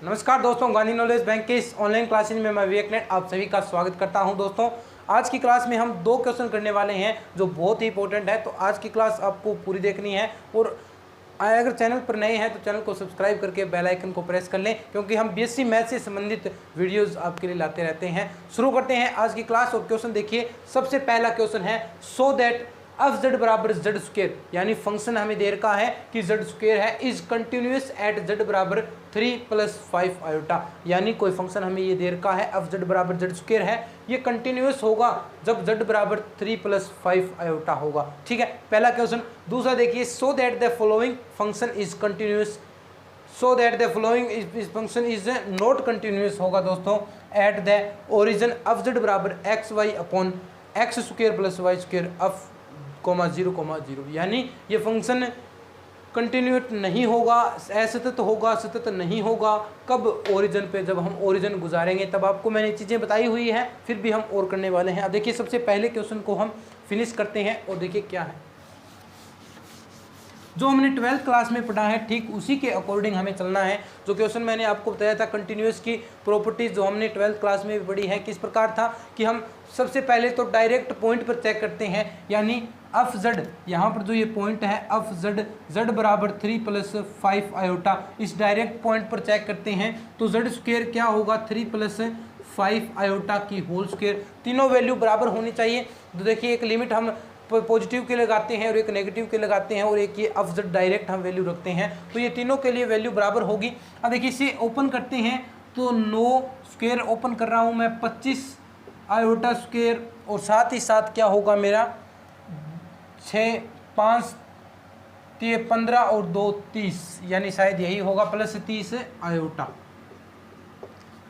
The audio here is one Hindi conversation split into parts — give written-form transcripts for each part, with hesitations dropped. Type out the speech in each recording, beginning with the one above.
नमस्कार दोस्तों, गांधी नॉलेज बैंक के इस ऑनलाइन क्लासेज में मैं विवेक नेट आप सभी का स्वागत करता हूं। दोस्तों आज की क्लास में हम दो क्वेश्चन करने वाले हैं जो बहुत ही इंपॉर्टेंट है, तो आज की क्लास आपको पूरी देखनी है। और अगर चैनल पर नए हैं तो चैनल को सब्सक्राइब करके बेल आइकन को प्रेस कर लें, क्योंकि हम बीएससी मैथ से संबंधित वीडियोस आपके लिए लाते रहते हैं। शुरू करते हैं आज की क्लास। और क्वेश्चन देखिए, सबसे पहला क्वेश्चन है सो दैट एफ जेड बराबर जेड स्क्वायर, यानी फंक्शन हमें दे रखा है कि जेड स्क्वायर है इज कंटिन्यूस एट जेड बराबर 3 + 5 आयोटा, यानी कोई फंक्शन हमें ये दे रखा है एफ जेड बराबर जेड स्क्वायर है, ये कंटिन्यूस होगा जब जेड बराबर 3 + 5 आयोटा होगा। ठीक है, पहला क्वेश्चन। दूसरा देखिए, so that the following function is continuous, so that the following function is not continuous होगा दोस्तों at the origin F Z बराबर X Y upon X square plus Y square F 0,0, यानी ये फंक्शन कंटिन्यूट नहीं होगा, असतत होगा, सतत नहीं होगा। कब? ओरिजिन पे, जब हम ओरिजिन गुजारेंगे तब। आपको मैंने चीज़ें बताई हुई हैं, फिर भी हम और करने वाले हैं। अब देखिए, सबसे पहले क्वेश्चन को हम फिनिश करते हैं और देखिए क्या है। जो हमने 12th क्लास में पढ़ा है ठीक उसी के अकॉर्डिंग हमें चलना है। जो क्वेश्चन मैंने आपको बताया था कंटिन्यूस की प्रॉपर्टीज, जो हमने 12th क्लास में भी पढ़ी है, किस प्रकार था कि हम सबसे पहले तो डायरेक्ट पॉइंट पर चेक करते हैं, यानी एफ जेड, यहाँ पर जो ये पॉइंट है एफ जेड, जेड बराबर 3 + 5 आयोटा, इस डायरेक्ट पॉइंट पर चेक करते हैं तो जेड स्क्वायर क्या होगा 3 + 5 आयोटा की होल स्क्वायर। तीनों वैल्यू बराबर होनी चाहिए। तो देखिए, एक लिमिट हम पॉजिटिव के लगाते हैं और एक नेगेटिव के लगाते हैं, और एक ये एफ जेड डायरेक्ट हम वैल्यू रखते हैं, तो ये तीनों के लिए वैल्यू बराबर होगी। अब देखिए, इसे ओपन करते हैं तो 9 स्क्वायर ओपन कर रहा हूँ मैं, 25 आयोटा स्क्वायर, और साथ ही साथ क्या होगा मेरा 6 5 15 और 2 30, यानी शायद यही होगा प्लस 30 आयोटा।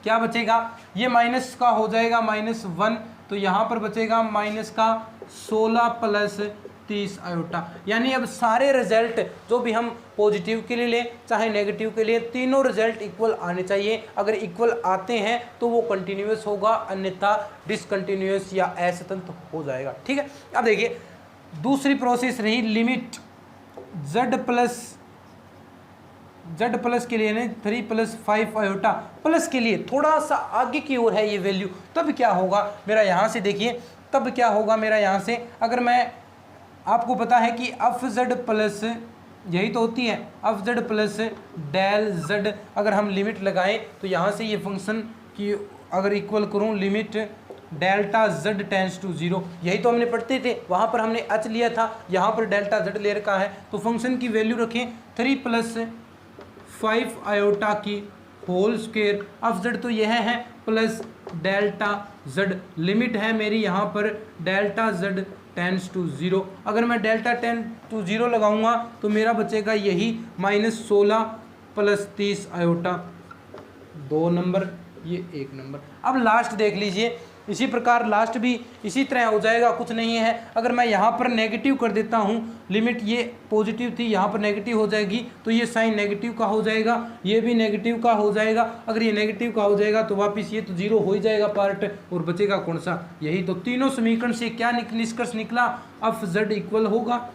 क्या बचेगा? ये माइनस का हो जाएगा -1, तो यहाँ पर बचेगा माइनस का 16 + 30 आयोटा। यानी अब सारे रिजल्ट जो भी हम पॉजिटिव के लिए लें चाहे नेगेटिव के लिए, तीनों रिजल्ट इक्वल आने चाहिए। अगर इक्वल आते हैं तो वो कंटिन्यूस होगा, अन्यथा डिसकंटिन्यूस या असतत हो जाएगा। ठीक है, अब देखिए दूसरी प्रोसेस रही लिमिट z प्लस के लिए, नहीं 3 + 5 आयोटा प्लस के लिए थोड़ा सा आगे की ओर है ये वैल्यू, तब क्या होगा मेरा यहाँ से, देखिए तब क्या होगा मेरा यहाँ से, अगर मैं, आपको पता है कि एफ जेड प्लस, यही तो होती है F Z plus del Z, अगर हम लिमिट लगाएं तो यहाँ से ये फंक्शन की अगर इक्वल करूँ limit delta Z tends to 0, यही तो हमने पढ़ते थे, वहाँ पर हमने एच लिया था, यहाँ पर डेल्टा जेड ले रखा है, तो फंक्शन की वैल्यू रखें 3 + 5 आयोटा की होल स्क्वायर, एफ जेड तो यह है प्लस डेल्टा जेड, लिमिट है मेरी यहाँ पर डेल्टा जेड टेंड्स टू 0। अगर मैं डेल्टा 10 to 0 लगाऊंगा तो मेरा बचेगा यही -16 + 30 आयोटा, 2 नंबर, ये 1 नंबर। अब लास्ट देख लीजिए, इसी प्रकार लास्ट भी इसी तरह हो जाएगा, कुछ नहीं है। अगर मैं यहाँ पर नेगेटिव कर देता हूँ, लिमिट ये पॉजिटिव थी, यहाँ पर नेगेटिव हो जाएगी, तो ये साइन नेगेटिव का हो जाएगा, ये भी नेगेटिव का हो जाएगा। अगर ये नेगेटिव का हो जाएगा तो वापस ये तो 0 हो ही जाएगा पार्ट, और बचेगा कौन सा, यही। तो तीनों समीकरण से क्या निष्कर्ष निकला, एफ जेड इक्वल होगा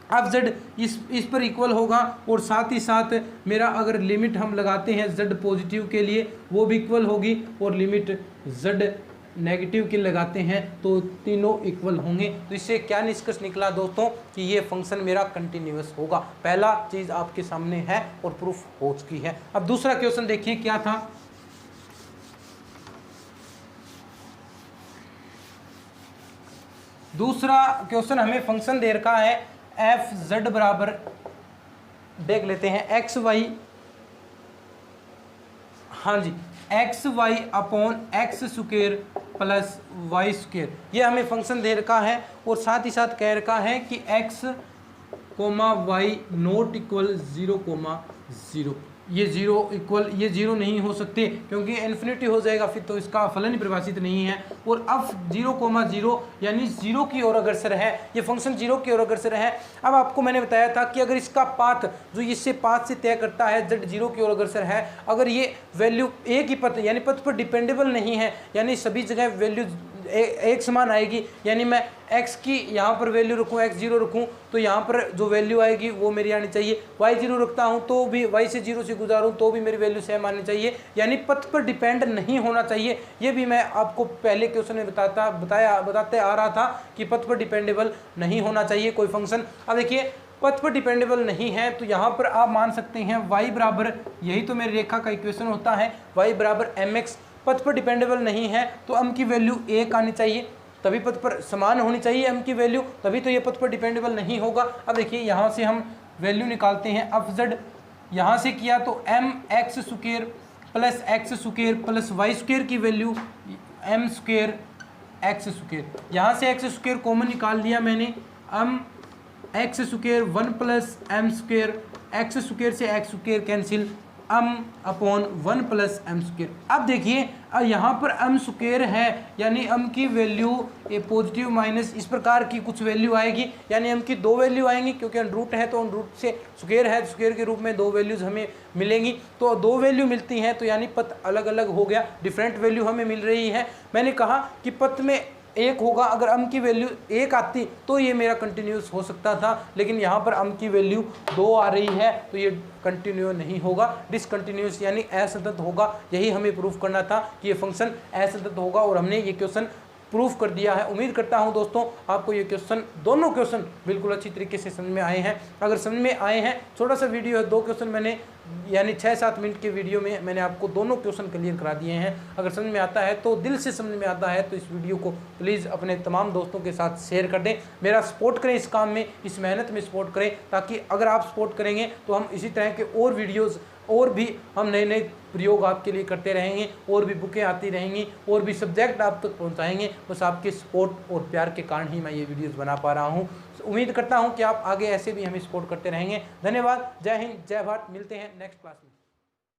एफ जेड इस पर इक्वल होगा, और साथ ही साथ मेरा अगर लिमिट हम लगाते हैं जेड पॉजिटिव के लिए वो भी इक्वल होगी, और लिमिट जेड नेगेटिव के लगाते हैं तो तीनों इक्वल होंगे। तो इससे क्या निष्कर्ष निकला दोस्तों कि ये फंक्शन मेरा कंटिन्यूस होगा। पहला चीज़ आपके सामने है और प्रूफ हो चुकी है। अब दूसरा क्वेश्चन देखिए क्या था। दूसरा क्वेश्चन हमें फंक्शन दे रखा है एफ जेड बराबर, देख लेते हैं एक्स वाई, हाँ जी, X Y upon X square plus Y square, ये हमें फंक्शन दे रखा है, और साथ ही साथ कह रखा है कि X comma Y not equal 0,0, ये 0 इक्वल, ये 0 नहीं हो सकते क्योंकि इन्फिनिटी हो जाएगा, फिर तो इसका फलन ही परिभाषित नहीं है। और अब 0,0 यानी 0 की ओर अग्रसर है, ये फंक्शन 0 की ओर अग्रसर है। अब आपको मैंने बताया था कि अगर इसका पाथ जो इससे पाथ से तय करता है z 0 की ओर अग्रसर है, अगर ये वैल्यू एक ही पथ यानी पथ पर डिपेंडेबल नहीं है, यानी सभी जगह वैल्यू एक समान आएगी, यानी मैं x की यहाँ पर वैल्यू रखूँ, x0 रखूँ तो यहाँ पर जो वैल्यू आएगी वो मेरी आनी चाहिए। y0 रखता हूँ तो भी y से 0 से गुजारूँ तो भी मेरी वैल्यू सेम आनी चाहिए, यानी पथ पर डिपेंड नहीं होना चाहिए। ये भी मैं आपको पहले क्वेश्चन में बताते आ रहा था कि पथ पर डिपेंडेबल नहीं होना चाहिए कोई फंक्शन। अब देखिए पथ पर डिपेंडेबल नहीं है तो यहाँ पर आप मान सकते हैं y बराबर, यही तो मेरी रेखा का इक्वेशन होता है, y बराबर mx। पथ पर डिपेंडेबल नहीं है तो m की वैल्यू 1 आनी चाहिए, तभी पथ पर समान होनी चाहिए m की वैल्यू, तभी तो ये पथ पर डिपेंडेबल नहीं होगा। अब देखिए यहाँ से हम वैल्यू निकालते हैं, एफ जेड यहाँ से किया तो M X square plus X square plus Y square की value M square X square, यहाँ से एक्स स्क्वायर कॉमन निकाल दिया मैंने, M X square 1 plus M square, X square से X square cancel, M upon 1 plus M square. अब देखिए यहाँ पर एम स्क्वायर है यानी एम की वैल्यू ए पॉजिटिव माइनस इस प्रकार की कुछ वैल्यू आएगी, यानी एम की 2 वैल्यू आएंगी क्योंकि अनरूट है तो अनरूट से स्क्वायर है, स्क्वायर के रूप में 2 वैल्यूज हमें मिलेंगी। तो 2 वैल्यू मिलती हैं तो यानी पथ अलग अलग हो गया, डिफरेंट वैल्यू हमें मिल रही है। मैंने कहा कि पथ में 1 होगा, अगर अम की वैल्यू 1 आती तो ये मेरा कंटिन्यूस हो सकता था, लेकिन यहाँ पर अम की वैल्यू 2 आ रही है तो ये कंटिन्यू नहीं होगा, डिसकंटिन्यूस यानी असंतत होगा। यही हमें प्रूफ करना था कि ये फंक्शन असंतत होगा और हमने ये क्वेश्चन प्रूफ कर दिया है। उम्मीद करता हूं दोस्तों आपको ये क्वेश्चन, दोनों क्वेश्चन बिल्कुल अच्छी तरीके से समझ में आए हैं। अगर समझ में आए हैं, छोटा सा वीडियो है, 2 क्वेश्चन मैंने यानी 6-7 मिनट के वीडियो में मैंने आपको दोनों क्वेश्चन क्लियर करा दिए हैं। अगर समझ में आता है तो, दिल से समझ में आता है तो इस वीडियो को प्लीज़ अपने तमाम दोस्तों के साथ शेयर कर दें। मेरा सपोर्ट करें इस काम में, इस मेहनत में सपोर्ट करें, ताकि अगर आप सपोर्ट करेंगे तो हम इसी तरह के और वीडियोज़ और भी हम नए नए प्रयोग आपके लिए करते रहेंगे, और भी बुकें आती रहेंगी, और भी सब्जेक्ट आप तक पहुंचाएंगे। बस आपके सपोर्ट और प्यार के कारण ही मैं ये वीडियोस बना पा रहा हूं। उम्मीद करता हूं कि आप आगे ऐसे भी हमें सपोर्ट करते रहेंगे। धन्यवाद। जय हिंद, जय भारत। मिलते हैं नेक्स्ट क्लास में।